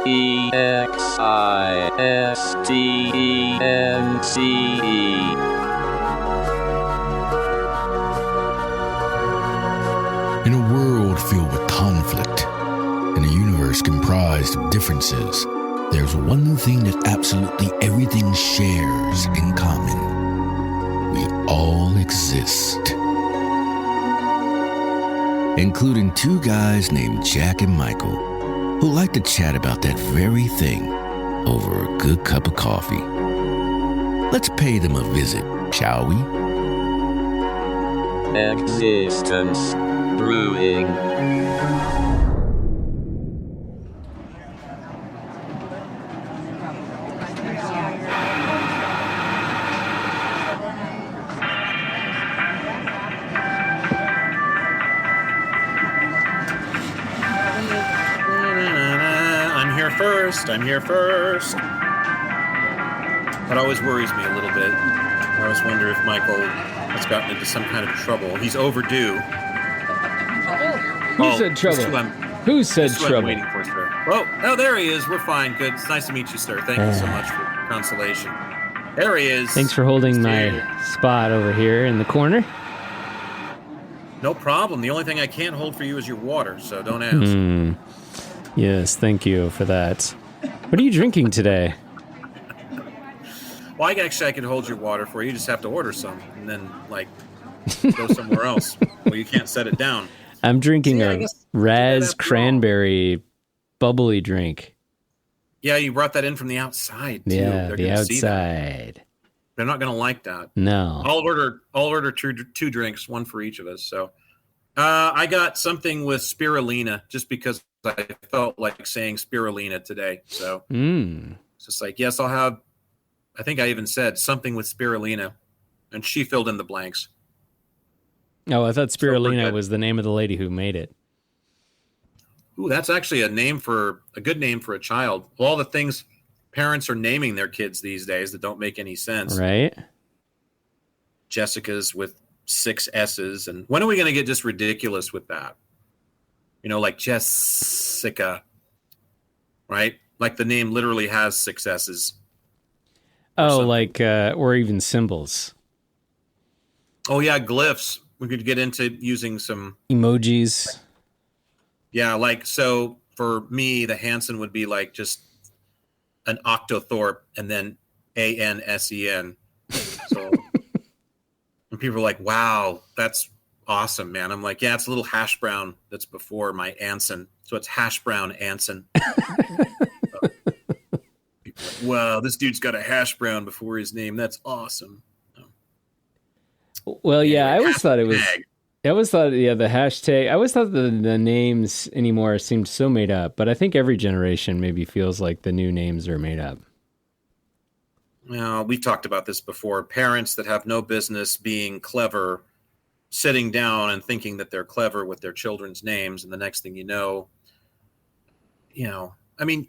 In a world filled with conflict, in a universe comprised of differences, there's one thing that absolutely everything shares in common. We all exist. Including two guys named Jack and Michael, who like to chat about that very thing over a good cup of coffee. Let's pay them a visit, shall we? Existence Brewing. I'm here first. That always worries me a little bit. I always wonder if Michael has gotten into some kind of trouble. He's overdue. Who said trouble? Who said trouble? I'm waiting for, sir. Oh, there he is. We're fine. Good. It's nice to meet you, sir. Thank you so much for consolation. There he is. Thanks for holding my spot over here in the corner. No problem. The only thing I can't hold for you is your water, so don't ask. Yes, thank you for that. What are you drinking today? Well, I could hold your water for you. You just have to order some and then, go somewhere else where you can't set it down. I'm drinking a Raz cranberry bubbly drink. Yeah, you brought that in from the outside, too. Yeah, They're the outside. They're not going to like that. No. I'll order two drinks, one for each of us. So I got something with spirulina just because I felt like saying spirulina today. So it's just like, yes, I'll have, I think I even said something with spirulina, and she filled in the blanks. Oh, I thought spirulina was the name of the lady who made it. Ooh, that's actually a good name for a child. Of all the things parents are naming their kids these days that don't make any sense. Right. Jessica's with 6 S's. And when are we going to get just ridiculous with that? You know, like Jessica, right? Like the name literally has 6 S's. Oh, or even symbols. Oh, yeah, glyphs. We could get into using some emojis. Yeah, so for me, the Hansen would be like just an octothorpe and then ANSEN. So and people are like, wow, that's awesome, man. I'm like, yeah, it's a little hash brown that's before my Anson. So it's hash brown Anson. Wow, this dude's got a hash brown before his name. That's awesome. Well, yeah, I always thought it was. I always thought, the hashtag. I always thought the names anymore seemed so made up, but I think every generation maybe feels like the new names are made up. Well, we talked about this before. Parents that have no business being clever, sitting down and thinking that they're clever with their children's names, and the next thing you know, I mean,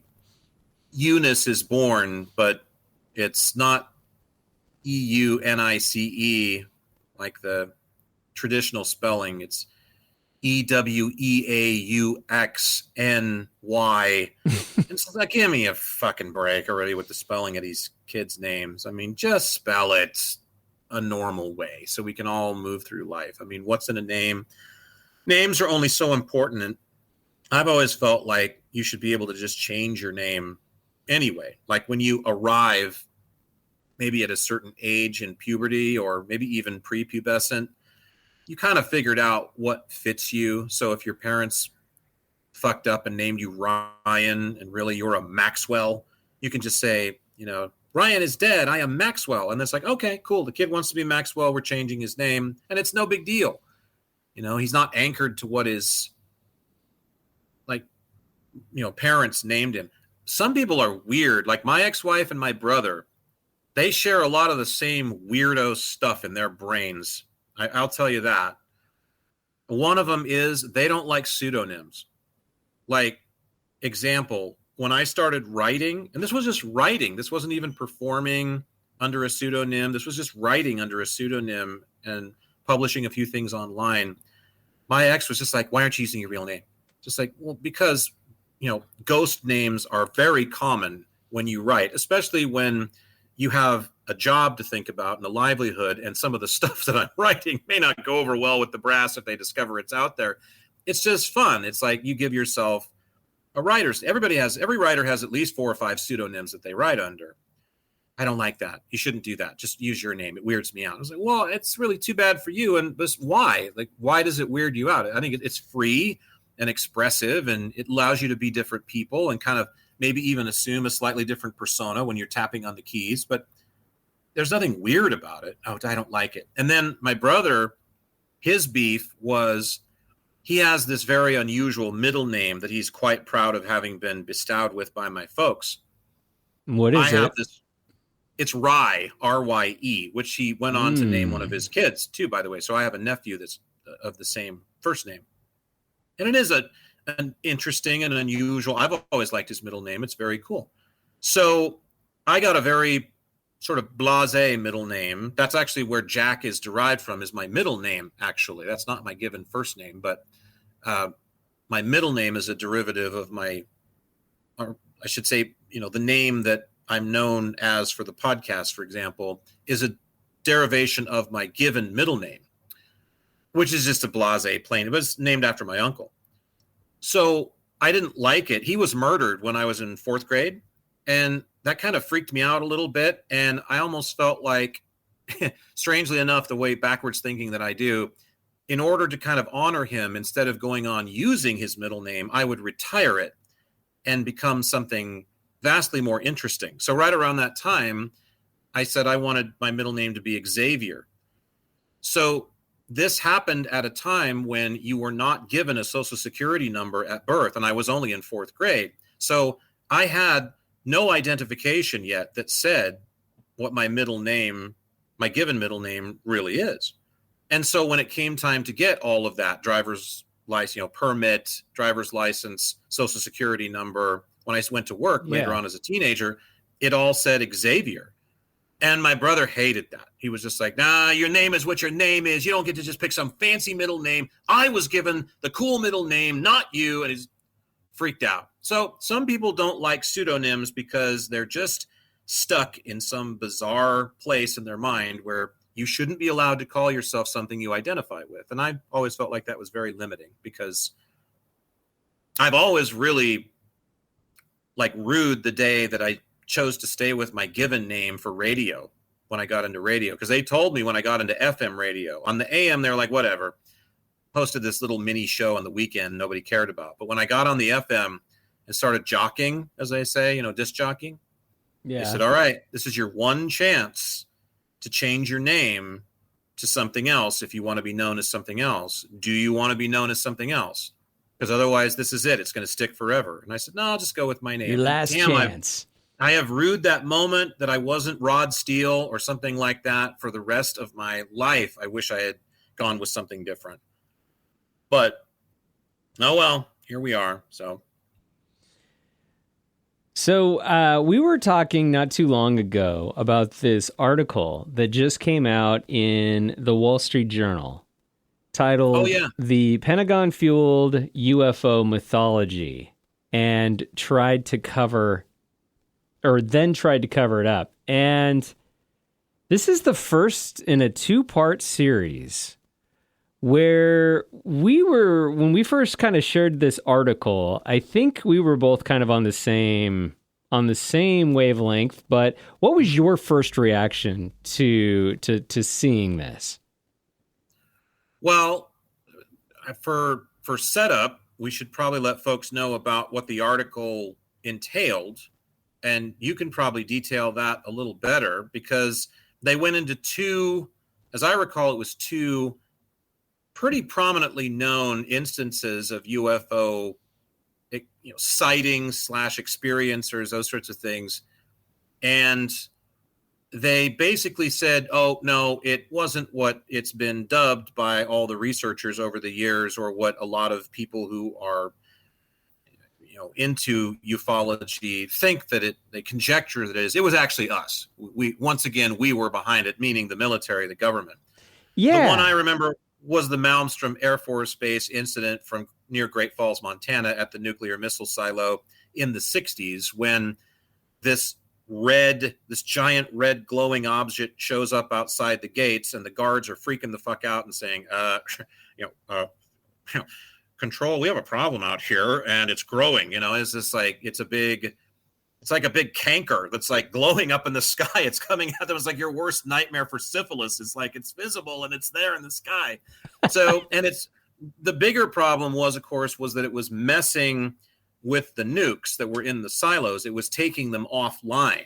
Eunice is born, but it's not EUNICE like the traditional spelling. It's EWEAUXNY. It's like, give me a fucking break already with the spelling of these kids' names. I mean, just spell it a normal way so we can all move through life. I mean, what's in a name? Names are only so important, and I've always felt like you should be able to just change your name anyway. Like when you arrive maybe at a certain age in puberty or maybe even prepubescent, you kind of figured out what fits you. So if your parents fucked up and named you Ryan and really you're a Maxwell, you can just say, Ryan is dead. I am Maxwell. And it's like, okay, cool. The kid wants to be Maxwell. We're changing his name. And it's no big deal. He's not anchored to what his parents named him. Some people are weird. Like my ex-wife and my brother, they share a lot of the same weirdo stuff in their brains. I'll tell you that. One of them is they don't like pseudonyms. Like, example, when I started writing, and this was just writing, this wasn't even performing under a pseudonym. This was just writing under a pseudonym and publishing a few things online. My ex was just like, why aren't you using your real name? Just like, well, because ghost names are very common when you write, especially when you have a job to think about and a livelihood, and some of the stuff that I'm writing may not go over well with the brass if they discover it's out there. It's just fun. It's like you give yourself a writer's. Every writer has at least 4 or 5 pseudonyms that they write under. I don't like that. You shouldn't do that. Just use your name. It weirds me out. I was like, well, it's really too bad for you. And but why? Like, why does it weird you out? I think it's free and expressive, and it allows you to be different people and kind of maybe even assume a slightly different persona when you're tapping on the keys. But there's nothing weird about it. Oh, I don't like it. And then my brother, his beef was he has this very unusual middle name that he's quite proud of having been bestowed with by my folks. What is it? It's Rye, R-Y-E, which he went on to name one of his kids too, by the way. So I have a nephew that's of the same first name. And it is an interesting and unusual. I've always liked his middle name. It's very cool. So I got a very sort of blasé middle name. That's actually where Jack is derived from, is my middle name, actually. That's not my given first name, but my middle name is a derivative of or I should say, the name that I'm known as for the podcast, for example, is a derivation of my given middle name, which is just a blasé plain. It was named after my uncle. So I didn't like it. He was murdered when I was in 4th grade, and that kind of freaked me out a little bit. And I almost felt like, strangely enough, the way backwards thinking that I do, in order to kind of honor him, instead of going on using his middle name, I would retire it and become something vastly more interesting. So right around that time, I said I wanted my middle name to be Xavier. So this happened at a time when you were not given a social security number at birth, and I was only in 4th grade. So I had no identification yet that said what my middle name, my given middle name, really is. And so when it came time to get all of that, driver's license, permit, driver's license, social security number, when I went to work later on as a teenager, it all said Xavier. And my brother hated that. He was just like, nah, your name is what your name is. You don't get to just pick some fancy middle name. I was given the cool middle name, not you. And he's freaked out. So some people don't like pseudonyms because they're just stuck in some bizarre place in their mind where you shouldn't be allowed to call yourself something you identify with. And I always felt like that was very limiting, because I've always really rued the day that I chose to stay with my given name for radio when I got into radio, because they told me when I got into FM radio. On the AM, they're like, whatever. Posted this little mini show on the weekend nobody cared about. But when I got on the FM and started jockeying, as they say, disc jockeying, they said, all right, this is your one chance to change your name to something else if you want to be known as something else. Do you want to be known as something else? Because otherwise, this is it. It's going to stick forever. And I said, no, I'll just go with my name. Your last chance. I have rued that moment that I wasn't Rod Steele or something like that for the rest of my life. I wish I had gone with something different. But, oh well, here we are. So we were talking not too long ago about this article that just came out in the Wall Street Journal titled The Pentagon-Fueled UFO Mythology, and tried to cover it up. And this is the first in a 2-part series where when we first kind of shared this article, I think we were both kind of on the same wavelength. But what was your first reaction to seeing this? Well, for setup, we should probably let folks know about what the article entailed, and you can probably detail that a little better, because they went into 2, as I recall, it was 2 pretty prominently known instances of UFO, sightings / experiencers, those sorts of things. And they basically said, oh, no, it wasn't what it's been dubbed by all the researchers over the years, or what a lot of people who are, into ufology think that they conjecture that it is. It was actually us. We were behind it, meaning the military, the government. Yeah. The one I remember was the Malmstrom Air Force Base incident from near Great Falls, Montana, at the nuclear missile silo in the 60s, when this giant red glowing object shows up outside the gates, and the guards are freaking the fuck out and saying, control, we have a problem out here and it's growing. It's just like, it's like a big canker that's like glowing up in the sky. It's coming out. That was like your worst nightmare for syphilis. It's like, it's visible and it's there in the sky. So, and the bigger problem was, of course, was that it was messing with the nukes that were in the silos. It was taking them offline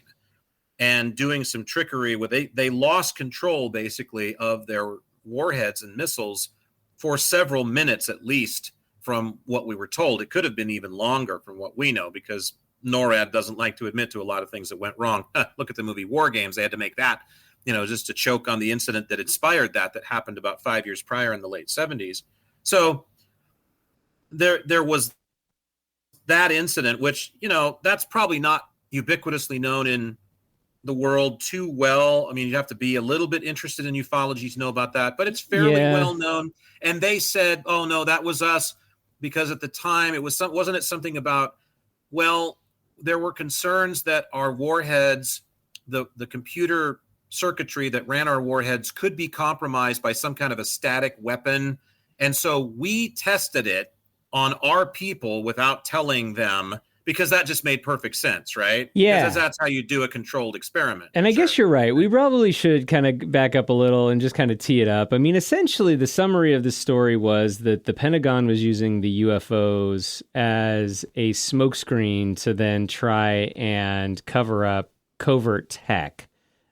and doing some trickery with they lost control basically of their warheads and missiles for several minutes at least, from what we were told. It could have been even longer from what we know, because NORAD doesn't like to admit to a lot of things that went wrong. Look at the movie War Games. They had to make that, just to choke on the incident that inspired that happened about 5 years prior in the late 70s. So there was that incident, which, that's probably not ubiquitously known in the world too well. I mean, you have to be a little bit interested in ufology to know about that, but it's fairly well known. And they said, oh no, that was us, because at the time wasn't it something about, well, there were concerns that our warheads, the computer circuitry that ran our warheads, could be compromised by some kind of a static weapon. And so we tested it on our people without telling them, because that just made perfect sense, right? Yeah. Because that's how you do a controlled experiment. And I guess you're right. We probably should kind of back up a little and just kind of tee it up. I mean, essentially, the summary of the story was that the Pentagon was using the UFOs as a smokescreen to then try and cover up covert tech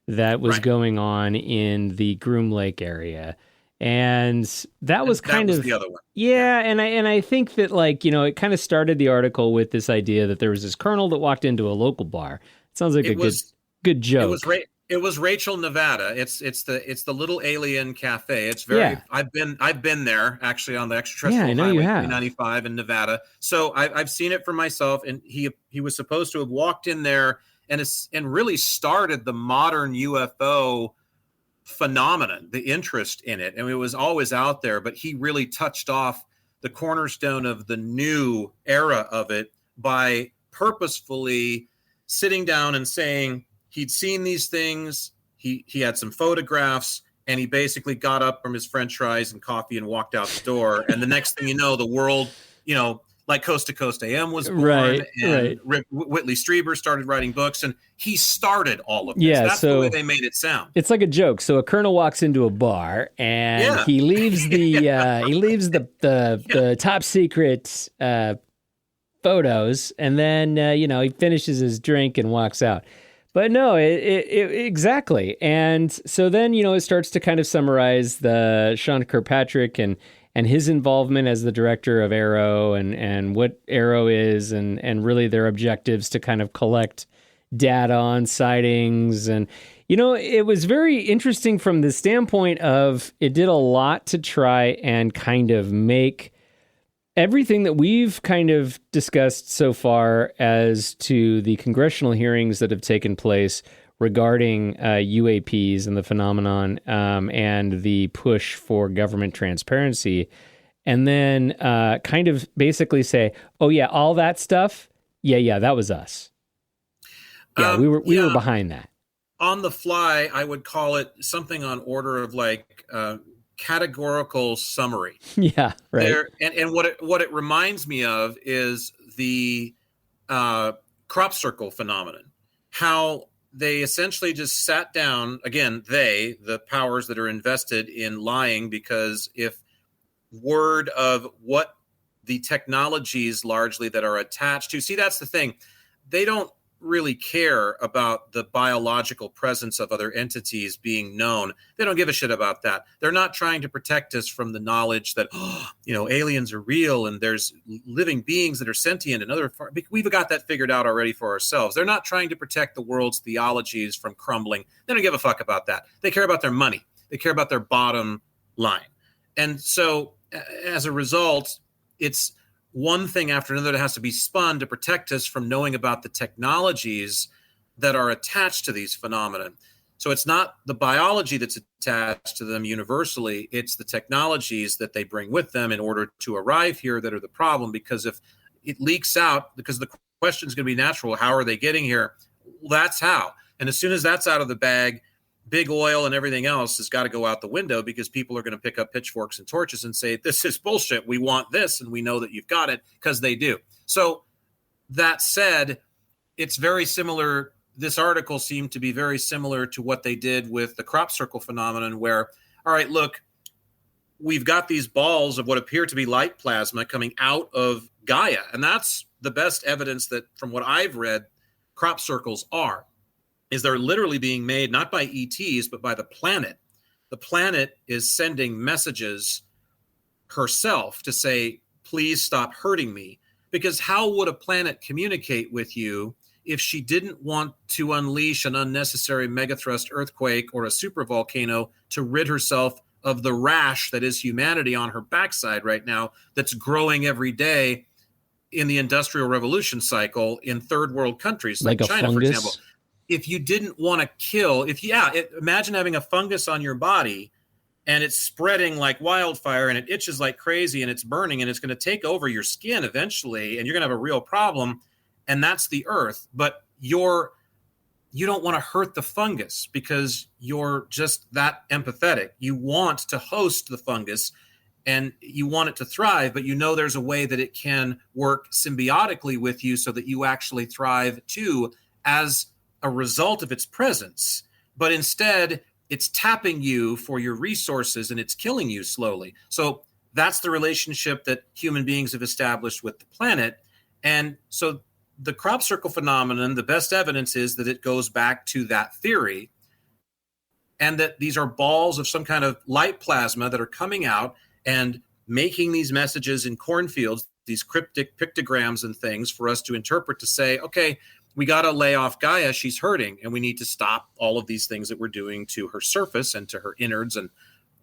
that was going on in the Groom Lake area. And that was kind of the other one. Yeah, and I think that, like, it kind of started the article with this idea that there was this colonel that walked into a local bar. It sounds like good joke. It was Rachel, Nevada. It's the little alien cafe. It's very. Yeah. I've been there actually on the extraterrestrial highway 395 in Nevada. So I've seen it for myself. And he was supposed to have walked in there and really started the modern UFO phenomenon, the interest in it. And it was always out there, but he really touched off the cornerstone of the new era of it by purposefully sitting down and saying he'd seen these things. He had some photographs, and he basically got up from his French fries and coffee and walked out the door. And the next thing you know, the world, like Coast to Coast AM was born, and Whitley Strieber started writing books, and he started all of this. Yeah, that's the way they made it sound. It's like a joke. So a colonel walks into a bar, and he leaves the top secret photos, and then he finishes his drink and walks out. But no, exactly. And so then it starts to kind of summarize the Sean Kirkpatrick and his involvement as the director of Arrow and what Arrow is and really their objectives to kind of collect data on sightings. And, it was very interesting from the standpoint of it did a lot to try and kind of make everything that we've kind of discussed so far as to the congressional hearings that have taken place regarding UAPs and the phenomenon and the push for government transparency, and then kind of basically say, oh yeah, all that stuff, yeah, that was us. Yeah, we were behind that. On the fly, I would call it something on order of like categorical summary. Yeah, right. And what it reminds me of is the crop circle phenomenon. How they essentially just sat down, again, the powers that are invested in lying, because if word of what the technologies largely that are attached to, see, that's the thing. They don't really care about the biological presence of other entities being known. They don't give a shit about that. They're not trying to protect us from the knowledge that, aliens are real and there's living beings that are sentient and we've got that figured out already for ourselves. They're not trying to protect the world's theologies from crumbling. They don't give a fuck about that. They care about their money. They care about their bottom line. And so as a result, it's one thing after another that has to be spun to protect us from knowing about the technologies that are attached to these phenomena. So it's not the biology that's attached to them universally. It's the technologies that they bring with them in order to arrive here that are the problem. Because if it leaks out, because the question is going to be natural, how are they getting here? Well, that's how. And as soon as that's out of the bag, big oil and everything else has got to go out the window, because people are going to pick up pitchforks and torches and say, this is bullshit. We want this. And we know that you've got it, because they do. So that said, it's very similar. This article seemed to be very similar to what they did with the crop circle phenomenon, where, all right, look, we've got these balls of what appear to be light plasma coming out of Gaia. And that's the best evidence that, from what I've read, crop circles is they're literally being made not by ETs, but by the planet. The planet is sending messages herself to say, please stop hurting me. Because how would a planet communicate with you if she didn't want to unleash an unnecessary megathrust earthquake or a supervolcano to rid herself of the rash that is humanity on her backside right now, that's growing every day in the Industrial Revolution cycle in third world countries like China, for example. If you didn't want to kill, imagine having a fungus on your body and it's spreading like wildfire and it itches like crazy and it's burning and it's going to take over your skin eventually, and you're going to have a real problem. And that's the earth. But you don't want to hurt the fungus because you're just that empathetic. You want to host the fungus and you want it to thrive, but you know there's a way that it can work symbiotically with you so that you actually thrive too as a result of its presence. But instead, it's tapping you for your resources and it's killing you slowly. So that's the relationship that human beings have established with the planet. And so the crop circle phenomenon, the best evidence is that it goes back to that theory, and that these are balls of some kind of light plasma that are coming out and making these messages in cornfields, these cryptic pictograms and things for us to interpret, to say, okay, we got to lay off Gaia. She's hurting, and we need to stop all of these things that we're doing to her surface and to her innards and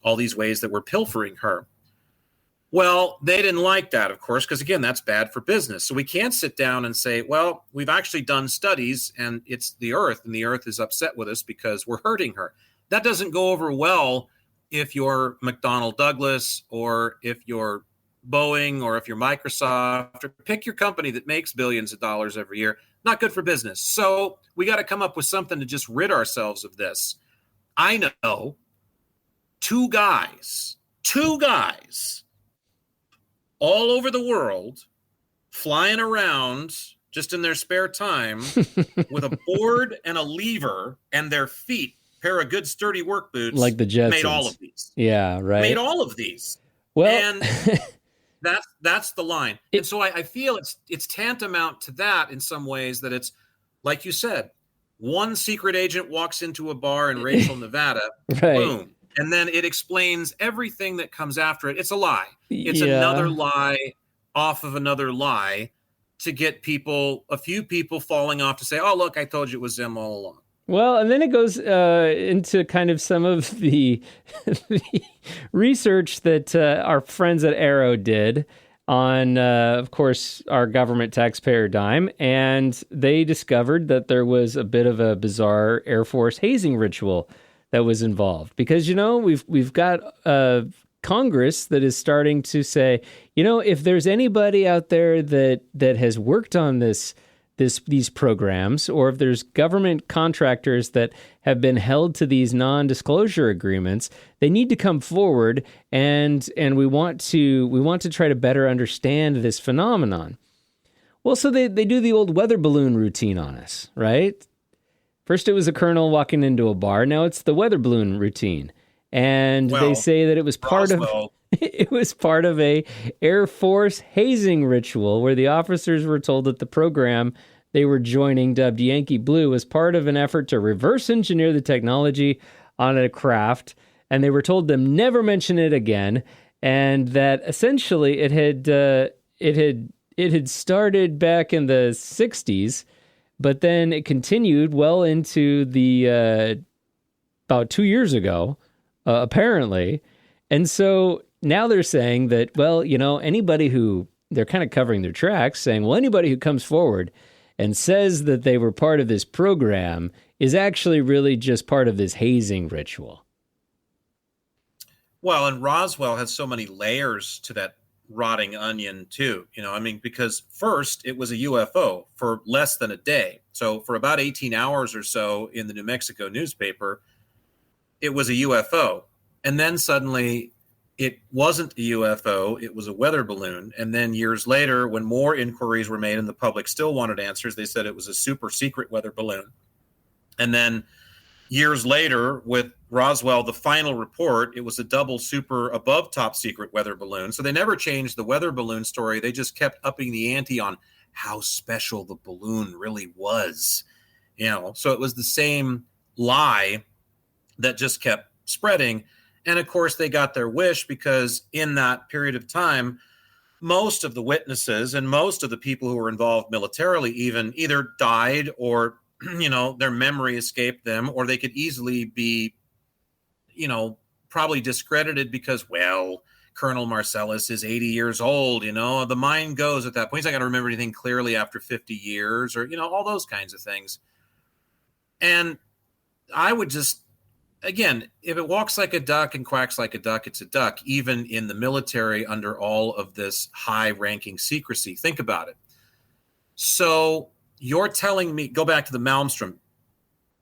all these ways that we're pilfering her. Well, they didn't like that, of course, because, again, that's bad for business. So we can't sit down and say, well, we've actually done studies and it's the Earth, and the Earth is upset with us because we're hurting her. That doesn't go over well if you're McDonnell Douglas or if you're Boeing or if you're Microsoft, or pick your company that makes billions of dollars every year. Not good for business. So we got to come up with something to just rid ourselves of this. I know two guys all over the world flying around just in their spare time with a board and a lever and their feet, pair of good sturdy work boots, like the Jetsons. Made all of these. Yeah, right. Made all of these. Well, and that's the line. And so I feel it's tantamount to that in some ways, that it's like you said, one secret agent walks into a bar in Rachel, Nevada, right. Boom. And then it explains everything that comes after it. It's a lie. It's another lie off of another lie to get a few people falling off to say, oh, look, I told you it was them all along. Well, and then it goes into kind of some of the research that our friends at Arrow did on, of course, our government taxpayer dime. And they discovered that there was a bit of a bizarre Air Force hazing ritual that was involved, because, we've got Congress that is starting to say, if there's anybody out there that has worked on these programs, or if there's government contractors that have been held to these non-disclosure agreements, they need to come forward, and we want to try to better understand this phenomenon. Well, so they do the old weather balloon routine on us, right? First, it was a colonel walking into a bar. Now it's the weather balloon routine, and they say that it was part of a Air Force hazing ritual where the officers were told that the program they were joining, dubbed Yankee Blue, was part of an effort to reverse engineer the technology on a craft, and they were told to never mention it again, and that essentially it had started back in the 60s. But then it continued well into the about 2 years ago, apparently. And so now they're saying that, well, anybody who, they're kind of covering their tracks, saying, well, anybody who comes forward and says that they were part of this program is actually really just part of this hazing ritual. Well, and Roswell has so many layers to that rotting onion too. Because first it was a UFO for less than a day. So for about 18 hours or so in the New Mexico newspaper, it was a UFO. And then suddenly it wasn't a UFO, it was a weather balloon. And then years later, when more inquiries were made and the public still wanted answers, they said it was a super secret weather balloon. And then years later, with Roswell, the final report, it was a double super above top secret weather balloon. So they never changed the weather balloon story. They just kept upping the ante on how special the balloon really was. So it was the same lie that just kept spreading. And of course, they got their wish, because in that period of time, most of the witnesses and most of the people who were involved militarily even either died or their memory escaped them, or they could easily be, probably discredited because, well, Colonel Marcellus is 80 years old, the mind goes at that point. He's not going to remember anything clearly after 50 years or, all those kinds of things. And I would just, again, if it walks like a duck and quacks like a duck, it's a duck, even in the military under all of this high-ranking secrecy. Think about it. So you're telling me, go back to the Malmstrom,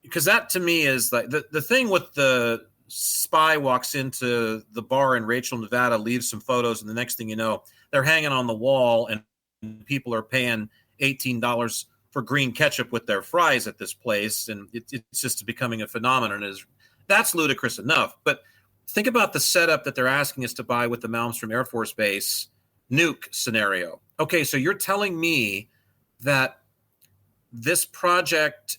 because that to me is like the thing with the spy walks into the bar in Rachel, Nevada, leaves some photos, and the next thing you know, they're hanging on the wall and people are paying $18 for green ketchup with their fries at this place. And it's just becoming a phenomenon. That's ludicrous enough. But think about the setup that they're asking us to buy with the Malmstrom Air Force Base nuke scenario. Okay, so you're telling me that this project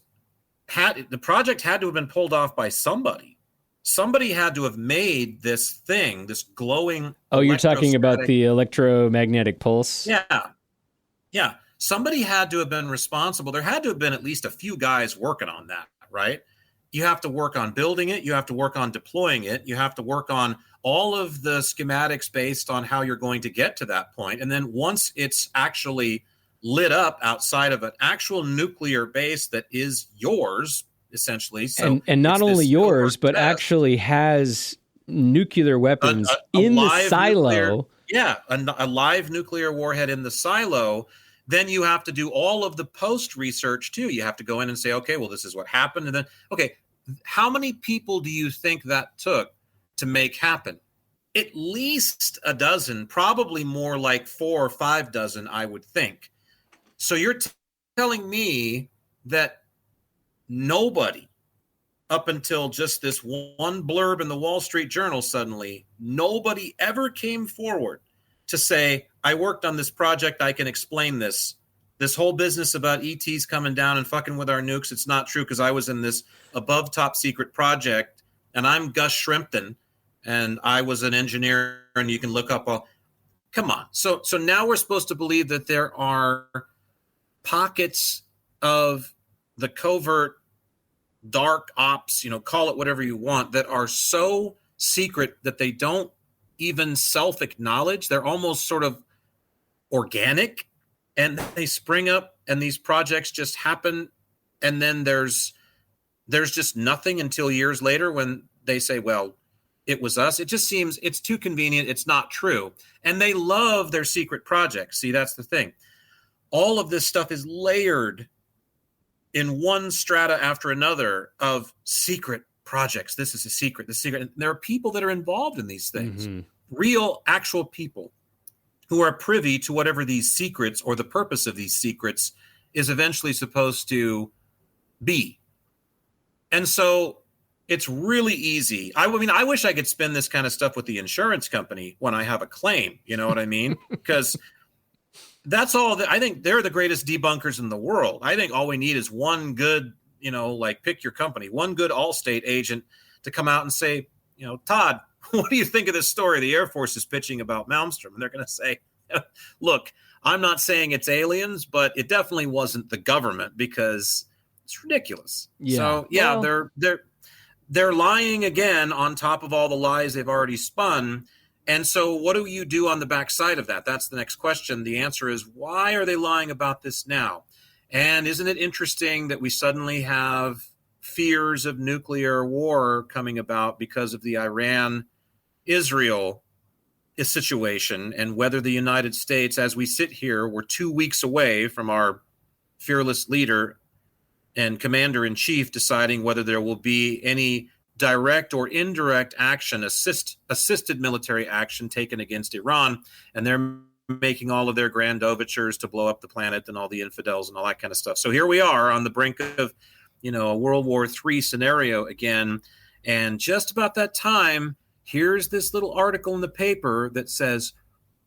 had to have been pulled off by somebody. Somebody had to have made this thing, this glowing. Oh, you're talking about the electromagnetic pulse? Yeah. Somebody had to have been responsible. There had to have been at least a few guys working on that, right? You have to work on building it. You have to work on deploying it. You have to work on all of the schematics based on how you're going to get to that point. And then once it's actually lit up outside of an actual nuclear base that is yours, essentially. So and not only yours, but actually has nuclear weapons in the silo. A live nuclear warhead in the silo. Then you have to do all of the post research too. You have to go in and say, okay, well, this is what happened. And then, okay, how many people do you think that took to make happen? At least a dozen, probably more like 4 or 5 dozen, I would think. So you're telling me that nobody, up until just this one blurb in the Wall Street Journal, suddenly, nobody ever came forward to say, I worked on this project, I can explain this. This whole business about ETs coming down and fucking with our nukes, it's not true because I was in this above top secret project and I'm Gus Shrimpton and I was an engineer, and you can look up all. Come on. So now we're supposed to believe that there are pockets of the covert dark ops, call it whatever you want, that are so secret that they don't even self-acknowledge. They're almost sort of organic, and they spring up and these projects just happen. And then there's just nothing until years later when they say, well, it was us. It just seems it's too convenient. It's not true. And they love their secret projects. See, that's the thing. All of this stuff is layered in one strata after another of secret projects. This is a secret, the secret. And there are people that are involved in these things, real, actual people who are privy to whatever these secrets or the purpose of these secrets is eventually supposed to be. And so it's really easy. I wish I could spin this kind of stuff with the insurance company when I have a claim. You know what I mean? Because that's all I think they're the greatest debunkers in the world. I think all we need is one good, pick your company, one good Allstate agent to come out and say, Todd, what do you think of this story the Air Force is pitching about Malmstrom? And they're going to say, look, I'm not saying it's aliens, but it definitely wasn't the government because it's ridiculous. Yeah. So well, they're lying again on top of all the lies they've already spun. And so what do you do on the backside of that? That's the next question. The answer is, why are they lying about this now? And isn't it interesting that we suddenly have fears of nuclear war coming about because of the Iran-Israel situation, and whether the United States, as we sit here, we're 2 weeks away from our fearless leader and commander-in-chief deciding whether there will be any direct or indirect action, assisted military action taken against Iran, and they're making all of their grand overtures to blow up the planet and all the infidels and all that kind of stuff. So here we are on the brink of, a World War III scenario again. And just about that time, here's this little article in the paper that says,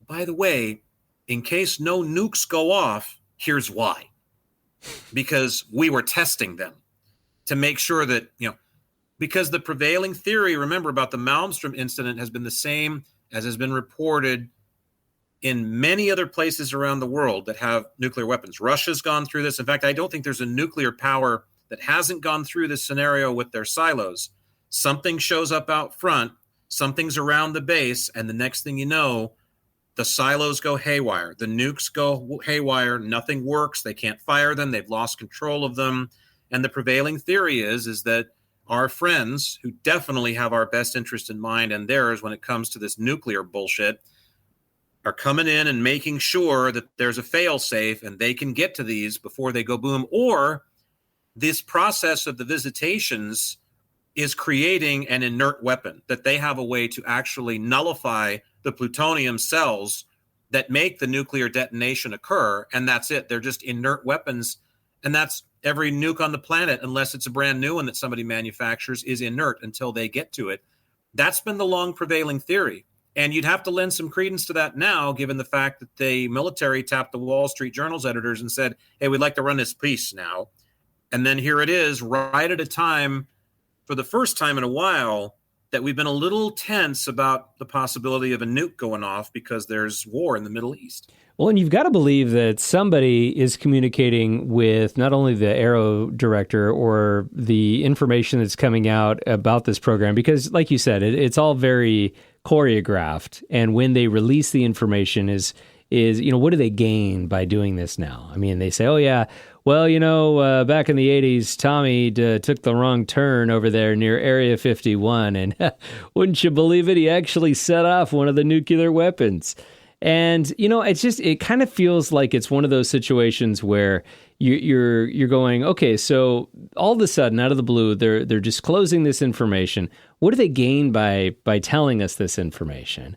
by the way, in case no nukes go off, here's why. Because we were testing them to make sure that, because the prevailing theory, remember, about the Malmstrom incident has been the same as has been reported in many other places around the world that have nuclear weapons. Russia's gone through this. In fact, I don't think there's a nuclear power that hasn't gone through this scenario with their silos. Something shows up out front, something's around the base, and the next thing you know, the silos go haywire. The nukes go haywire. Nothing works. They can't fire them. They've lost control of them. And the prevailing theory is that our friends, who definitely have our best interest in mind and theirs when it comes to this nuclear bullshit, are coming in and making sure that there's a fail-safe and they can get to these before they go boom. Or this process of the visitations is creating an inert weapon, that they have a way to actually nullify the plutonium cells that make the nuclear detonation occur. And that's it. They're just inert weapons. And that's every nuke on the planet, unless it's a brand new one that somebody manufactures, is inert until they get to it. That's been the long prevailing theory. And you'd have to lend some credence to that now, given the fact that the military tapped the Wall Street Journal's editors and said, hey, we'd like to run this piece now. And then here it is, right at a time, for the first time in a while, that we've been a little tense about the possibility of a nuke going off because there's war in the Middle East. Well, and you've got to believe that somebody is communicating with not only the Aero director or the information that's coming out about this program, because like you said, it's all very choreographed. And when they release the information is, what do they gain by doing this now? I mean, they say, oh yeah, well, back in the 80s, Tommy took the wrong turn over there near Area 51. And wouldn't you believe it? He actually set off one of the nuclear weapons. And, it kind of feels like it's one of those situations where you're going, okay, so all of a sudden, out of the blue, they're disclosing this information. What do they gain by telling us this information?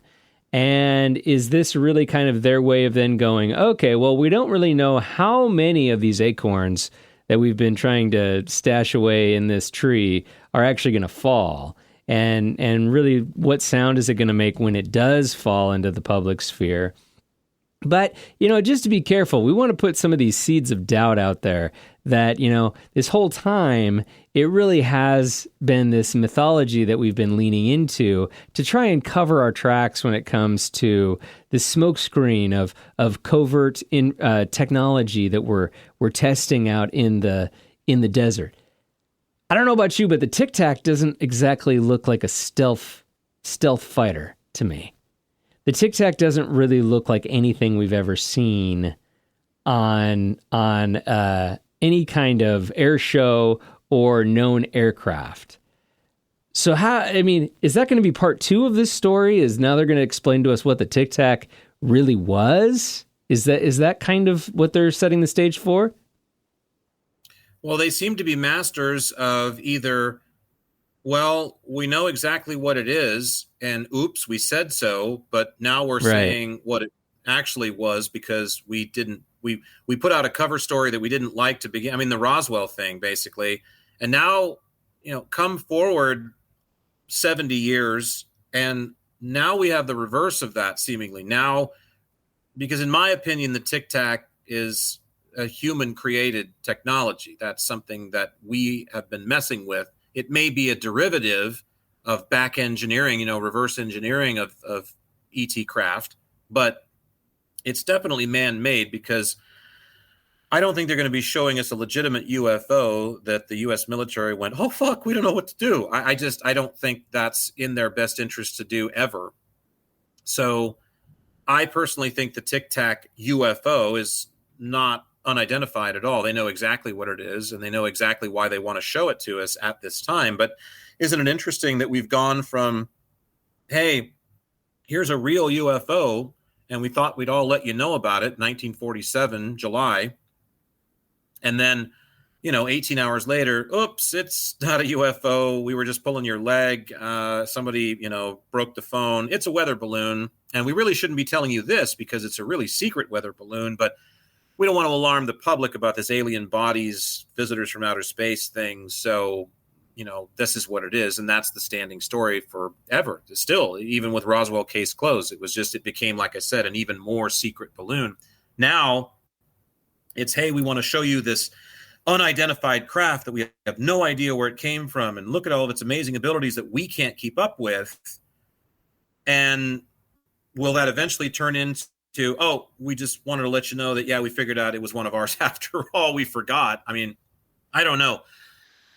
And is this really kind of their way of then going, okay, well, we don't really know how many of these acorns that we've been trying to stash away in this tree are actually going to fall. And really, what sound is it going to make when it does fall into the public sphere? But, just to be careful, we want to put some of these seeds of doubt out there that, this whole time, it really has been this mythology that we've been leaning into to try and cover our tracks when it comes to the smokescreen of covert technology that we're testing out in the desert. I don't know about you, but the Tic Tac doesn't exactly look like a stealth fighter to me. The Tic Tac doesn't really look like anything we've ever seen on any kind of air show or known aircraft. So is that going to be part 2 of this story? Is now they're going to explain to us what the Tic Tac really was? Is that kind of what they're setting the stage for? Well, they seem to be masters of either, well, we know exactly what it is, and oops, we said so, but now we're saying what it actually was because we put out a cover story that we didn't like to begin. I mean, the Roswell thing, basically. And now, come forward 70 years, and now we have the reverse of that, seemingly. Now, because in my opinion, the Tic Tac is a human-created technology. That's something that we have been messing with. It may be a derivative of back engineering, reverse engineering of ET craft, but it's definitely man-made because I don't think they're going to be showing us a legitimate UFO that the U.S. military went, oh, fuck, we don't know what to do. I don't think that's in their best interest to do ever. So I personally think the Tic Tac UFO is not unidentified at all. They know exactly what it is, and they know exactly why they want to show it to us at this time. But isn't it interesting that we've gone from, hey, here's a real UFO, and we thought we'd all let you know about it, 1947, July. And then, 18 hours later, oops, it's not a UFO. We were just pulling your leg. Somebody, broke the phone. It's a weather balloon. And we really shouldn't be telling you this because it's a really secret weather balloon. But we don't want to alarm the public about this alien bodies, visitors from outer space thing. So, this is what it is. And that's the standing story forever. Still, even with Roswell case closed, it became, like I said, an even more secret balloon. Now it's, hey, we want to show you this unidentified craft that we have no idea where it came from. And look at all of its amazing abilities that we can't keep up with. And will that eventually turn into, oh, we just wanted to let you know that, yeah, we figured out it was one of ours after all. We forgot. I mean, I don't know.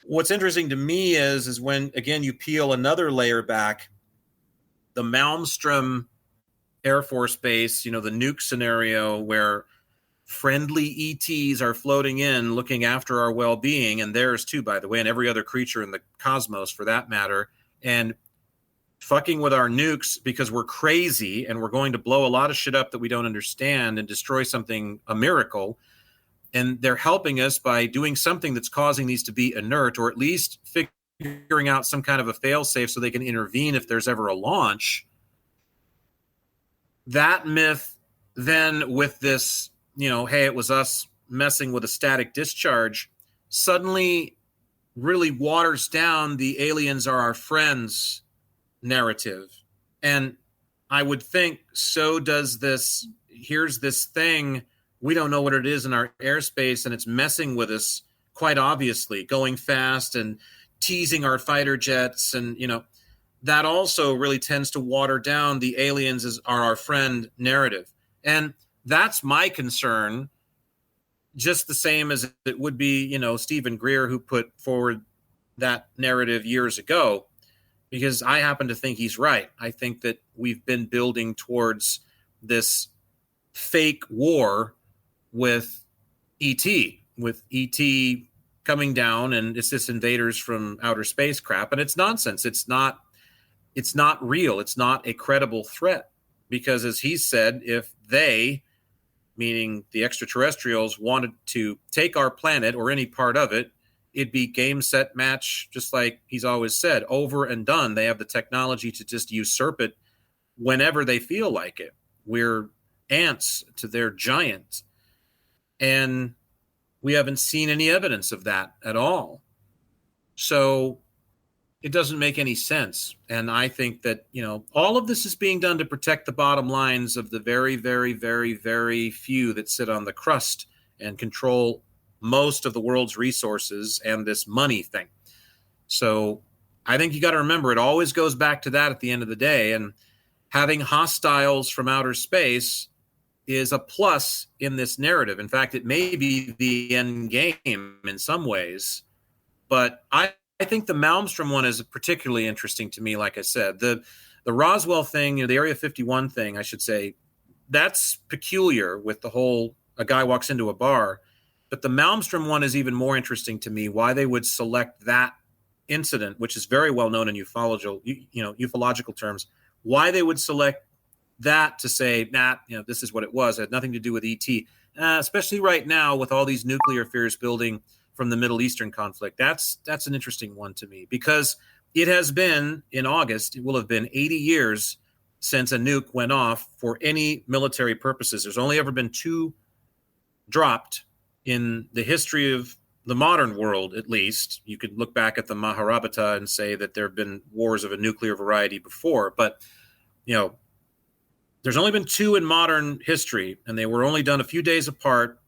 What's interesting to me is when, again, you peel another layer back, the Malmstrom Air Force Base, the nuke scenario where friendly ETs are floating in looking after our well-being, and theirs too, by the way, and every other creature in the cosmos for that matter, and fucking with our nukes because we're crazy and we're going to blow a lot of shit up that we don't understand and destroy something, a miracle. And they're helping us by doing something that's causing these to be inert, or at least figuring out some kind of a fail-safe so they can intervene if there's ever a launch. That myth then with this, hey, it was us messing with a static discharge, suddenly really waters down the aliens are our friends narrative. And I would think so does this, here's this thing, we don't know what it is in our airspace, and it's messing with us quite obviously, going fast and teasing our fighter jets. And, that also really tends to water down the aliens are our friend narrative. And that's my concern, just the same as it would be, Stephen Greer, who put forward that narrative years ago, because I happen to think he's right. I think that we've been building towards this fake war with ET coming down, and it's this invaders from outer space crap, and it's nonsense. It's not real. It's not a credible threat, because as he said, if they, meaning the extraterrestrials, wanted to take our planet or any part of it, it'd be game, set, match, just like he's always said, over and done. They have the technology to just usurp it whenever they feel like it. We're ants to their giants. And we haven't seen any evidence of that at all. So it doesn't make any sense. And I think that, all of this is being done to protect the bottom lines of the very, very, very, very few that sit on the crust and control most of the world's resources and this money thing. So I think you got to remember, it always goes back to that at the end of the day. And having hostiles from outer space is a plus in this narrative. In fact, it may be the end game in some ways. But I think the Malmstrom one is particularly interesting to me. Like I said, the Roswell thing, the Area 51 thing, I should say, that's peculiar with the whole, a guy walks into a bar. But the Malmstrom one is even more interesting to me, why they would select that incident, which is very well known in ufological terms, why they would select that to say, this is what it was. It had nothing to do with ET, especially right now with all these nuclear fears building from the Middle Eastern conflict. That's an interesting one to me, because it has been, in August, it will have been 80 years since a nuke went off for any military purposes. There's only ever been 2 dropped in the history of the modern world, at least. You could look back at the Mahabharata and say that there have been wars of a nuclear variety before, but, there's only been 2 in modern history, and they were only done a few days apart,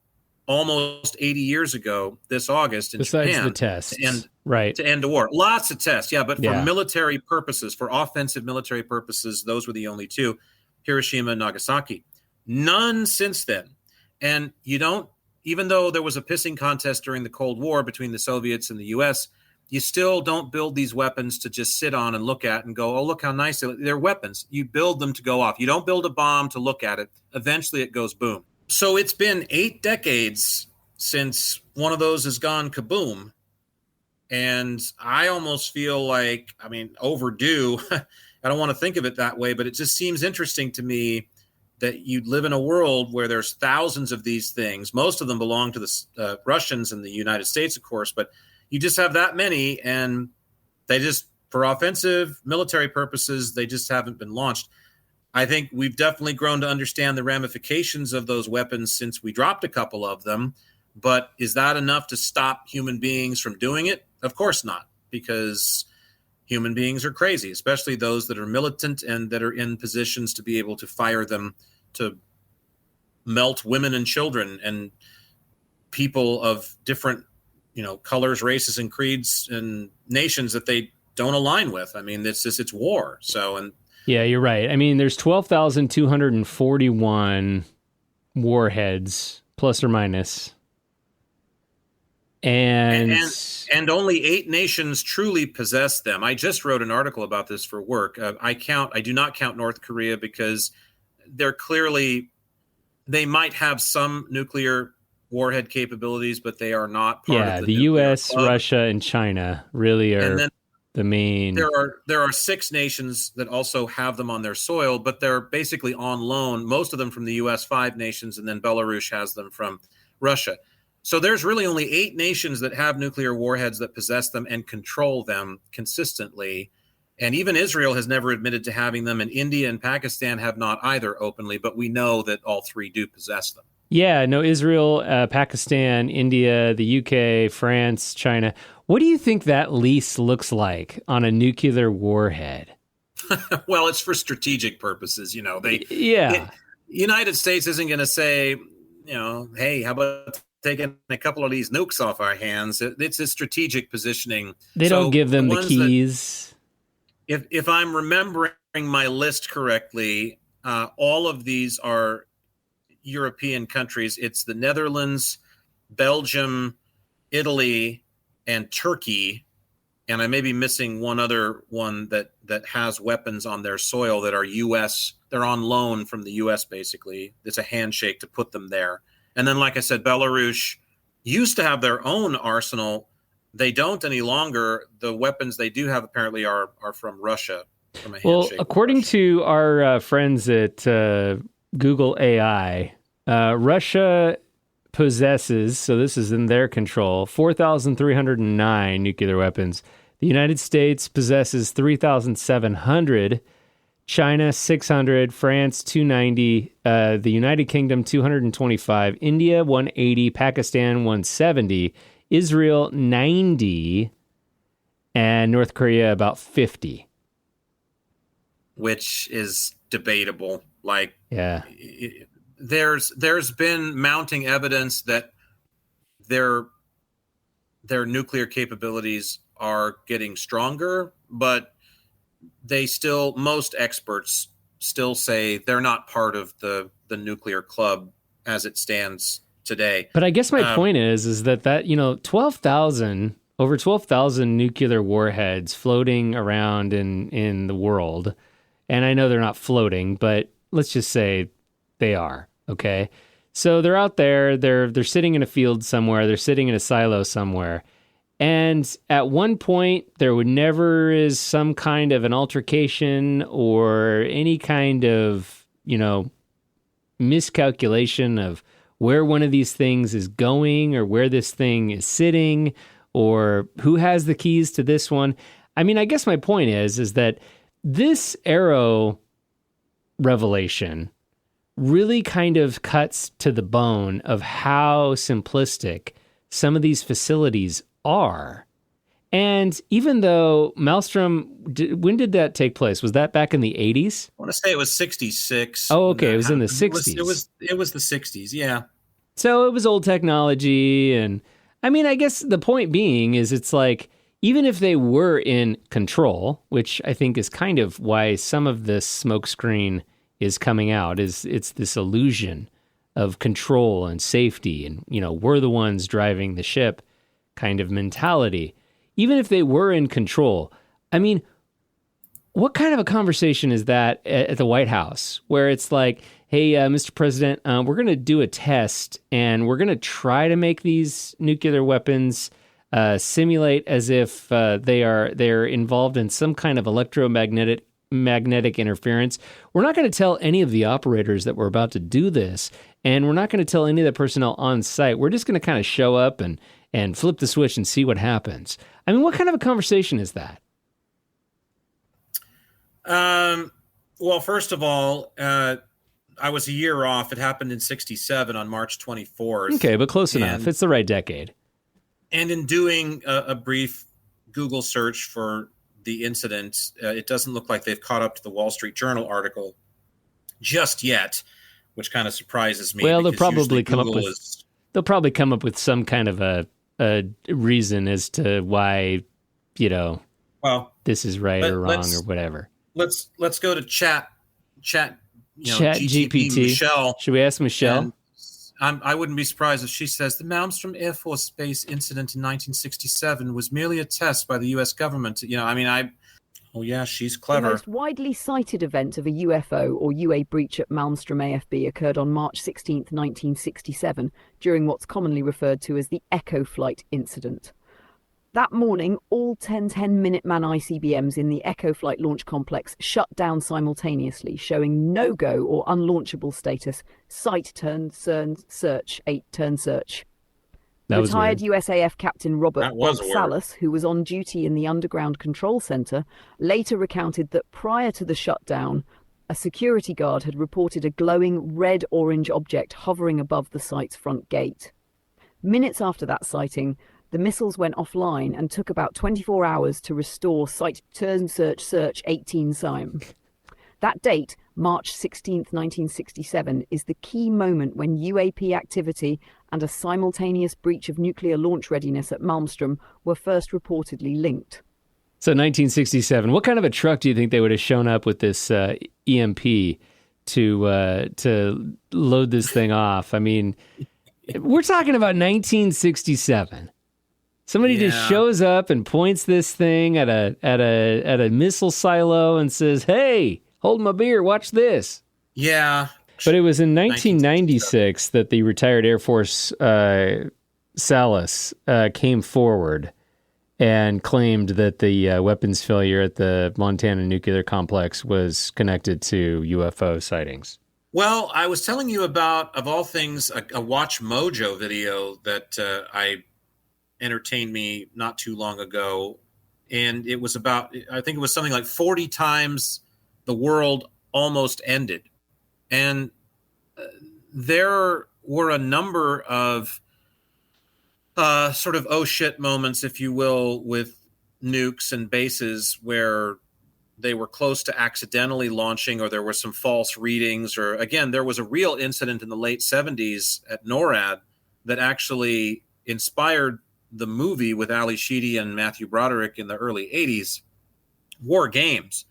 almost 80 years ago this August in Besides Japan. the tests, right. To end a war. Lots of tests, but for military purposes, for offensive military purposes, those were the only 2, Hiroshima and Nagasaki. None since then. And even though there was a pissing contest during the Cold War between the Soviets and the U.S., you still don't build these weapons to just sit on and look at and go, oh, look how nice they're weapons. You build them to go off. You don't build a bomb to look at it. Eventually it goes boom. So it's been 8 decades since one of those has gone kaboom. And I almost feel like, I mean, overdue. I don't want to think of it that way, but it just seems interesting to me that you live in a world where there's thousands of these things. Most of them belong to the Russians and the United States, of course, but you just have that many, and they just, for offensive military purposes, they just haven't been launched. I think we've definitely grown to understand the ramifications of those weapons since we dropped a couple of them. But is that enough to stop human beings from doing it? Of course not, because human beings are crazy, especially those that are militant and that are in positions to be able to fire them to melt women and children and people of different, colors, races, and creeds and nations that they don't align with. I mean, it's war. So, and yeah, you're right. I mean, there's 12,241 warheads, plus or minus. And only 8 nations truly possess them. I just wrote an article about this for work. I do not count North Korea because they might have some nuclear warhead capabilities, but they are not part of the U.S., club. Russia, and China really are the main. There are 6 nations that also have them on their soil, but they're basically on loan. Most of them from the U.S., 5 nations, and then Belarus has them from Russia. So there's really only 8 nations that have nuclear warheads that possess them and control them consistently. And even Israel has never admitted to having them, and India and Pakistan have not either openly, but we know that all 3 do possess them. Yeah, no, Israel, Pakistan, India, the UK, France, China. What do you think that lease looks like on a nuclear warhead? Well, it's for strategic purposes, United States isn't going to say, hey, how about taking a couple of these nukes off our hands? It's a strategic positioning. They don't give them the keys. If I'm remembering my list correctly, all of these are European countries. It's the Netherlands, Belgium, Italy, and Turkey. And I may be missing one other one that has weapons on their soil that are U.S. They're on loan from the U.S. basically. It's a handshake to put them there. And then, like I said, Belarus used to have their own arsenal. They don't any longer. The weapons they do have apparently are from Russia. From a handshake according to our friends at Google AI, Russia possesses, so this is in their control, 4,309 nuclear weapons. The United States possesses 3,700. China 600, France 290, the United Kingdom 225, India 180, Pakistan 170, Israel 90, and North Korea about 50. Which is debatable. Yeah. There's been mounting evidence that their nuclear capabilities are getting stronger, but most experts still say they're not part of the nuclear club as it stands today. But I guess my point is that 12,000, over 12,000 nuclear warheads floating around in the world. And I know they're not floating, but let's just say they are. Okay. So they're out there, they're sitting in a field somewhere, they're sitting in a silo somewhere. And at one point, there never is some kind of an altercation or any kind of, miscalculation of where one of these things is going or where this thing is sitting or who has the keys to this one. I mean, I guess my point is that this Arrow revelation really kind of cuts to the bone of how simplistic some of these facilities are. And even though Maelstrom, when did that take place? Was that back in the 80s? I want to say it was 66. Oh, okay. It was in the 60s. It was the 60s, yeah. So it was old technology. And I mean, I guess the point being is it's like, even if they were in control, which I think is kind of why some of this smokescreen is coming out, it's this illusion of control and safety and, we're the ones driving the ship kind of mentality. Even if they were in control, I mean, what kind of a conversation is that at the White House where it's like, hey, Mr. President, we're going to do a test and we're going to try to make these nuclear weapons simulate as if they're involved in some kind of magnetic interference. We're not going to tell any of the operators that we're about to do this, and we're not going to tell any of the personnel on site. We're just going to kind of show up and flip the switch and see what happens. I mean, what kind of a conversation is that? Well, first of all, I was a year off. It happened in 1967 on March 24th. Okay, but close enough. It's the right decade. And in doing a brief Google search for the incident, it doesn't look like they've caught up to the Wall Street Journal article just yet, which kind of surprises me. Well, they'll probably come up with some kind of a reason as to why, this is right or wrong or whatever. Let's go to chat GPT. Michelle. Should we ask Michelle? I wouldn't be surprised if she says the Malmstrom Air Force Base incident in 1967 was merely a test by the U.S. government. She's clever. The most widely cited event of a UFO or UA breach at Malmstrom AFB occurred on March 16, 1967, during what's commonly referred to as the Echo Flight incident. That morning, all 10 Minuteman ICBMs in the Echo Flight Launch Complex shut down simultaneously, showing no-go or unlaunchable status, site turn search, 8-turn search. Retired USAF Captain Robert Salas, who was on duty in the Underground Control Center, later recounted that prior to the shutdown, a security guard had reported a glowing red-orange object hovering above the site's front gate. Minutes after that sighting, the missiles went offline and took about 24 hours to restore site turn search 18 sim. That date, March 16, 1967, is the key moment when UAP activity and a simultaneous breach of nuclear launch readiness at Malmstrom were first reportedly linked. So 1967, what kind of a truck do you think they would have shown up with this EMP to load this thing off? I mean, we're talking about 1967. Somebody just shows up and points this thing at a missile silo and says, "Hey, hold my beer, watch this." Yeah. But it was in 1996 that the retired Air Force Salas came forward and claimed that the weapons failure at the Montana nuclear complex was connected to UFO sightings. Well, I was telling you about, of all things, a Watch Mojo video that I entertained me not too long ago. And it was about, I think it was something like 40 times the world almost ended. And there were a number of sort of oh shit moments, if you will, with nukes and bases where they were close to accidentally launching, or there were some false readings, or again, there was a real incident in the late 70s at NORAD that actually inspired the movie with Ali Sheedy and Matthew Broderick in the early 80s, War Games.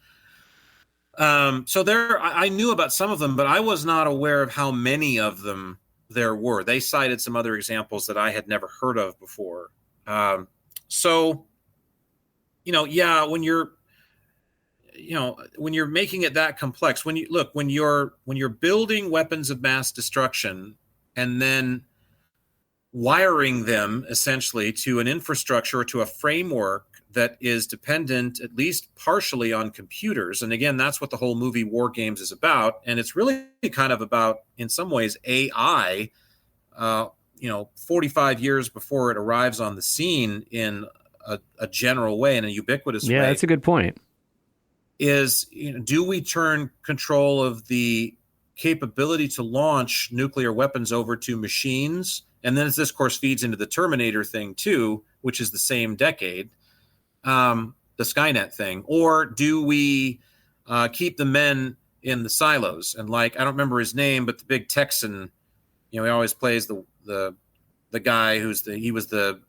So there, I knew about some of them, but I was not aware of how many of them there were. They cited some other examples that I had never heard of before. So, when you're making it that complex, when you're building weapons of mass destruction and then wiring them essentially to an infrastructure or to a framework that is dependent at least partially on computers. And again, that's what the whole movie War Games is about. And it's really kind of about, in some ways, AI, 45 years before it arrives on the scene in a general way, in a ubiquitous way. Yeah, that's a good point. Is, do we turn control of the capability to launch nuclear weapons over to machines? And then this, of course, feeds into the Terminator thing, too, which is the same decade, the Skynet thing. Or do we keep the men in the silos? And I don't remember his name, but the big Texan, he always plays the guy he was the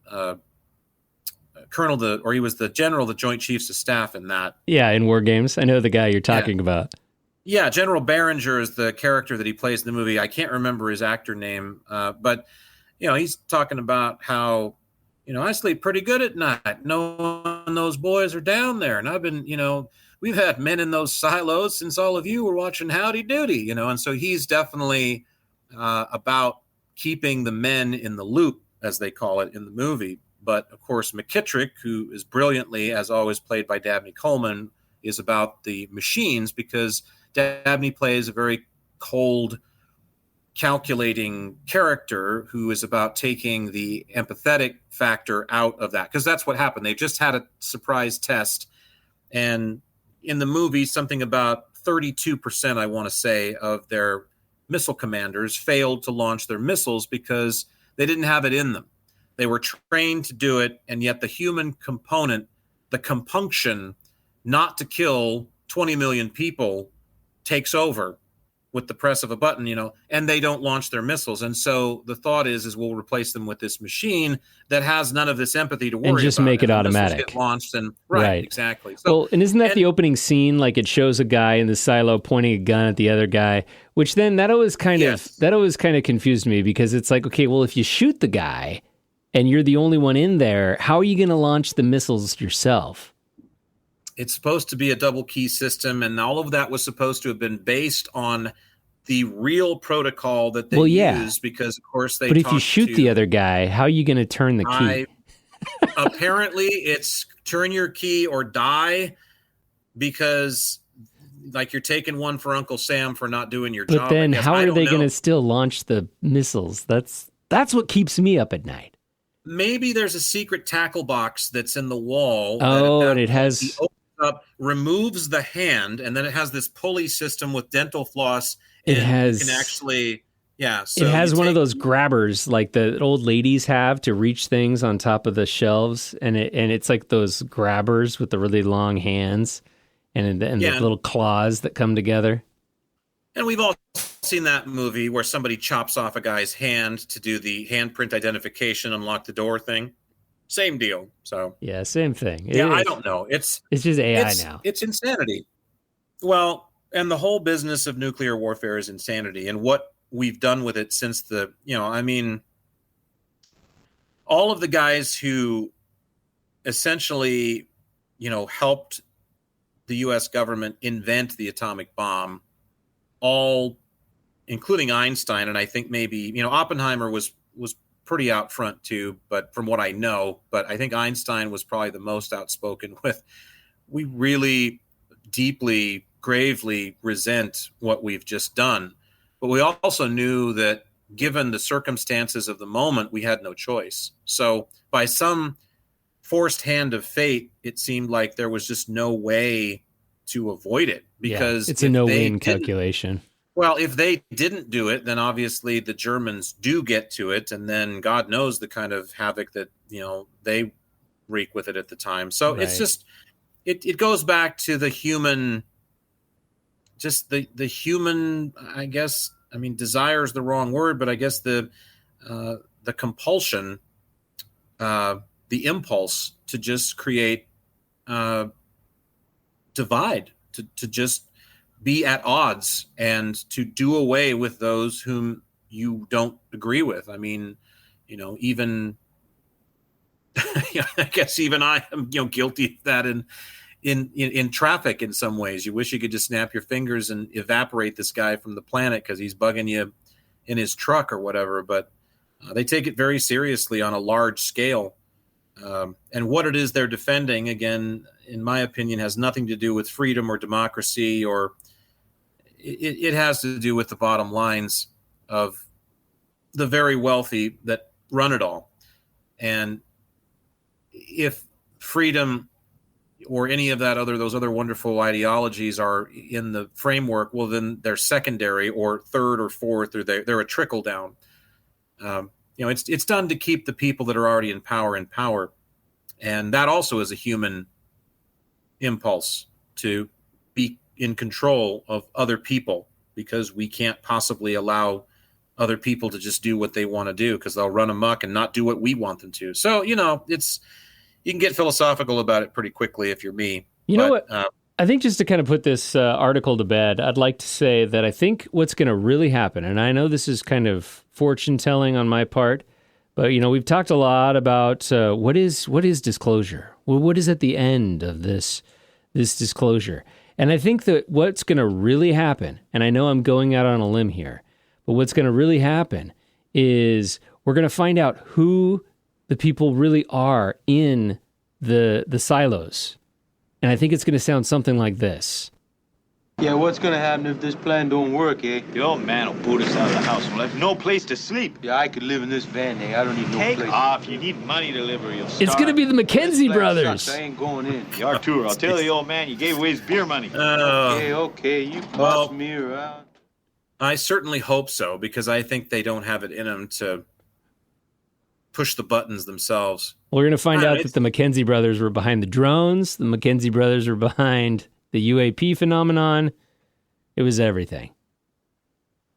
colonel, he was the general, the Joint Chiefs of Staff in that. Yeah, in War Games. I know the guy you're talking about. Yeah, General Behringer is the character that he plays in the movie. I can't remember his actor name, but he's talking about how, I sleep pretty good at night knowing those boys are down there. And I've been, we've had men in those silos since all of you were watching Howdy Doody, you know. And so he's definitely about keeping the men in the loop, as they call it in the movie. But of course, McKittrick, who is brilliantly, as always, played by Dabney Coleman, is about the machines, because Dabney plays a very cold, calculating character who is about taking the empathetic factor out of that, because that's what happened. They just had a surprise test, and in the movie, something about 32%, I want to say, of their missile commanders failed to launch their missiles because they didn't have it in them. They were trained to do it, and yet the human component, the compunction not to kill 20 million people, takes over with the press of a button, you know, and they don't launch their missiles. And so the thought is we'll replace them with this machine that has none of this empathy to worry about. And just make it automatic. Get launched and right, exactly. So, well, and isn't that the opening scene? Like, it shows a guy in the silo pointing a gun at the other guy, which then that always kind of confused me, because it's like, okay, well, if you shoot the guy and you're the only one in there, how are you going to launch the missiles yourself? It's supposed to be a double key system, and all of that was supposed to have been based on the real protocol that they use, because of course they. But if you shoot the other guy, how are you going to turn the key? Apparently, it's turn your key or die, because like you're taking one for Uncle Sam for not doing your job. But then, how are they going to still launch the missiles? That's what keeps me up at night. Maybe there's a secret tackle box that's in the wall. Oh, and it has. Up, removes the hand, and then it has this pulley system with dental floss. It has. You can actually, So it has one of those grabbers like the old ladies have to reach things on top of the shelves, and it's like those grabbers with the really long hands and the little claws that come together. And we've all seen that movie where somebody chops off a guy's hand to do the handprint identification, unlock the door thing. Same deal. So yeah, same thing. I don't know. It's just AI now. It's insanity. Well, and the whole business of nuclear warfare is insanity, and what we've done with it since all of the guys who essentially, helped the U.S. government invent the atomic bomb, all, including Einstein, and I think maybe, Oppenheimer was pretty out front too, but from what I know, but I think Einstein was probably the most outspoken with, we really deeply, gravely resent what we've just done. But we also knew that given the circumstances of the moment, we had no choice. So by some forced hand of fate, it seemed like there was just no way to avoid it, because it's a no-win calculation. Well, if they didn't do it, then obviously the Germans do get to it, and then God knows the kind of havoc that they wreak with it at the time. So It's just it goes back to the human, just the human. I guess desire is the wrong word, but I guess the compulsion, the impulse to just create divide, to just be at odds and to do away with those whom you don't agree with. Even I guess even I am guilty of that in traffic in some ways. You wish you could just snap your fingers and evaporate this guy from the planet because he's bugging you in his truck or whatever, but they take it very seriously on a large scale. And what it is they're defending, again, in my opinion, has nothing to do with freedom or democracy, or it has to do with the bottom lines of the very wealthy that run it all. And if freedom or any of those other wonderful ideologies are in the framework, well, then they're secondary or third or fourth, or they're a trickle down. It's done to keep the people that are already in power. And that also is a human impulse to be in control of other people, because we can't possibly allow other people to just do what they want to do, because they'll run amok and not do what we want them to. So, you can get philosophical about it pretty quickly if you're me. You know what? I think just to kind of put this article to bed, I'd like to say that I think what's going to really happen, and I know this is kind of fortune telling on my part, but we've talked a lot about what is disclosure. Well, what is at the end of this this disclosure. And I think that what's going to really happen, and I know I'm going out on a limb here, but what's going to really happen is we're going to find out who the people really are in the silos. And I think it's going to sound something like this. Yeah, what's gonna happen if this plan don't work, eh? The old man will boot us out of the house. We'll have no place to sleep. Yeah, I could live in this van, eh? I don't need no Take place. off. You need money to live or you'll starve. It's going to be the Mackenzie This plan brothers. sucks. I ain't going in. You are too. I'll tell the old man you gave away his beer money. Okay, you well- boss me around. I certainly hope so, because I think they don't have it in them to push the buttons themselves. We're going to find Yeah, out that the Mackenzie brothers were behind the drones. The Mackenzie brothers were behind the UAP phenomenon. It was everything.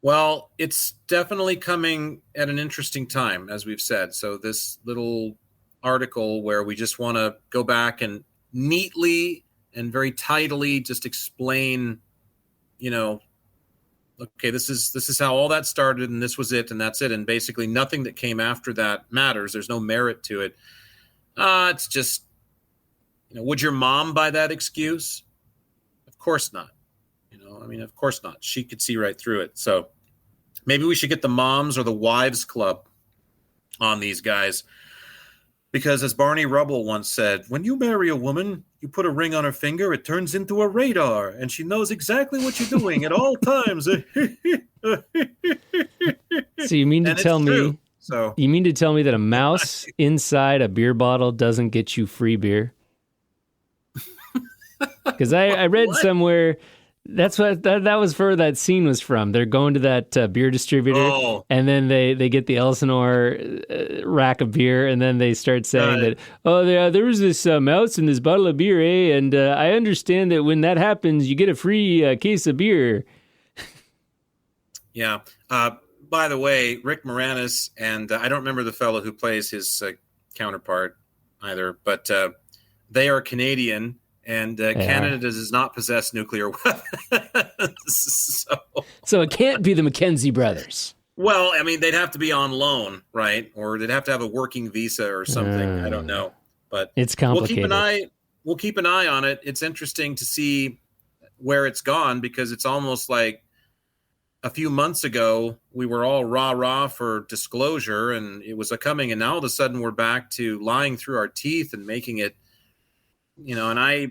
Well, it's definitely coming at an interesting time, as we've said. So this little article where we just want to go back and neatly and very tidily just explain, okay, this is how all that started, and this was it, and that's it. And basically nothing that came after that matters. There's no merit to it. It's just, would your mom buy that excuse? Of course not. Of course not. She could see right through it. So maybe we should get the moms or the wives club on these guys. Because as Barney Rubble once said, when you marry a woman, you put a ring on her finger, it turns into a radar, and she knows exactly what you're doing at all times. So you mean to tell me that a mouse inside a beer bottle doesn't get you free beer? Because I read somewhere that's what that was where that scene was from. They're going to that beer distributor, and then they get the Elsinore rack of beer, and then they start saying that, there was this mouse in this bottle of beer, eh? And I understand that when that happens, you get a free case of beer. Yeah. By the way, Rick Moranis, and I don't remember the fellow who plays his counterpart either, but they are Canadian. And Canada does not possess nuclear weapons. So it can't be the Mackenzie brothers. Well, they'd have to be on loan, right? Or they'd have to have a working visa or something. I don't know. But it's complicated. We'll keep an eye on it. It's interesting to see where it's gone, because it's almost like a few months ago we were all rah-rah for disclosure, and it was coming. And now all of a sudden we're back to lying through our teeth and making it, and I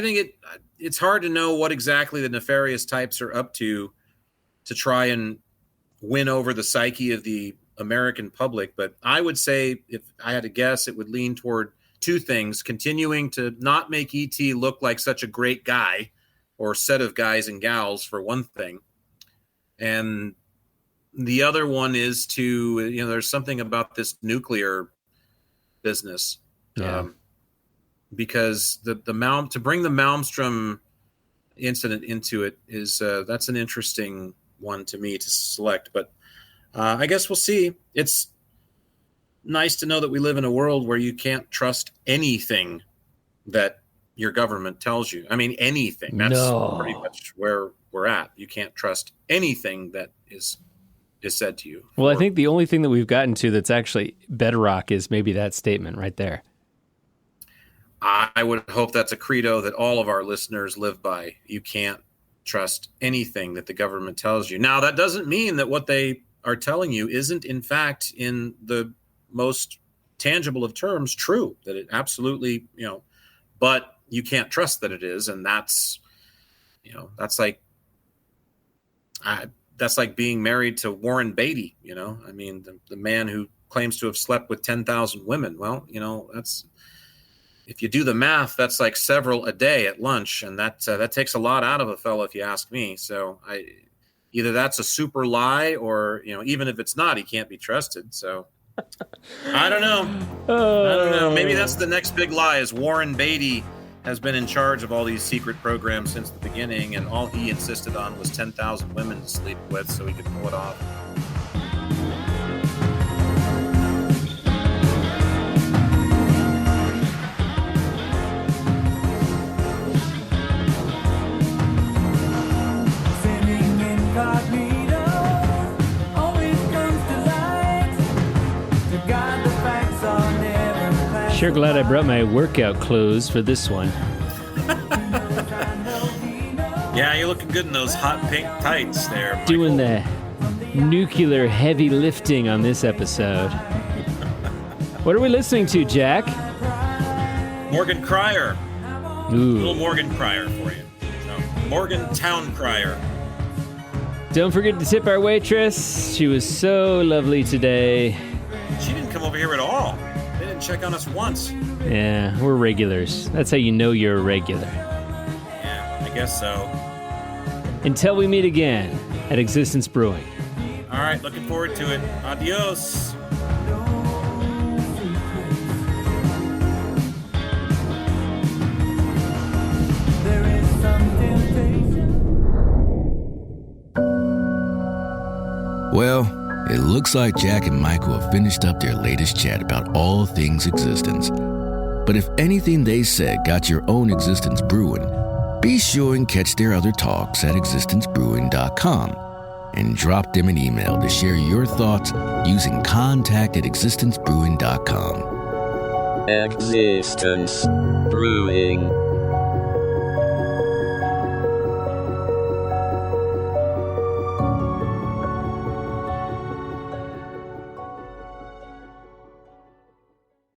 think it's hard to know what exactly the nefarious types are up to try and win over the psyche of the American public. But I would say, if I had to guess, it would lean toward two things: continuing to not make ET look like such a great guy or set of guys and gals, for one thing. And the other one is to, there's something about this nuclear business. Yeah. Because to bring the Malmstrom incident into it is that's an interesting one to me to select. But I guess we'll see. It's nice to know that we live in a world where you can't trust anything that your government tells you. Anything. That's pretty much where we're at. You can't trust anything that is said to you. Well, I think the only thing that we've gotten to that's actually bedrock is maybe that statement right there. I would hope that's a credo that all of our listeners live by. You can't trust anything that the government tells you. Now, that doesn't mean that what they are telling you isn't, in fact, in the most tangible of terms, true, that it absolutely, but you can't trust that it is. And that's like being married to Warren Beatty, the man who claims to have slept with 10,000 women. Well, that's, if you do the math, that's like several a day at lunch, and that takes a lot out of a fellow, if you ask me. So either that's a super lie, or even if it's not, he can't be trusted. So I don't know. Maybe that's the next big lie: is Warren Beatty has been in charge of all these secret programs since the beginning, and all he insisted on was 10,000 women to sleep with, so he could pull it off. Sure glad I brought my workout clothes for this one. Yeah, you're looking good in those hot pink tights there, Michael. Doing the nuclear heavy lifting on this episode. What are we listening to, Jack? Morgan Cryer. Ooh. Little Morgan Cryer for you. No, Morgan Town Cryer. Don't forget to tip our waitress. She was so lovely today. She didn't come over here at all. They didn't check on us once. Yeah, we're regulars. That's how you know you're a regular. Yeah, I guess so. Until we meet again at Existence Brewing. All right, looking forward to it. Adios. Well, it looks like Jack and Michael have finished up their latest chat about all things existence. But if anything they said got your own Existence brewing, be sure and catch their other talks at existencebrewing.com and drop them an email to share your thoughts using contact@existencebrewing.com. Existence Brewing.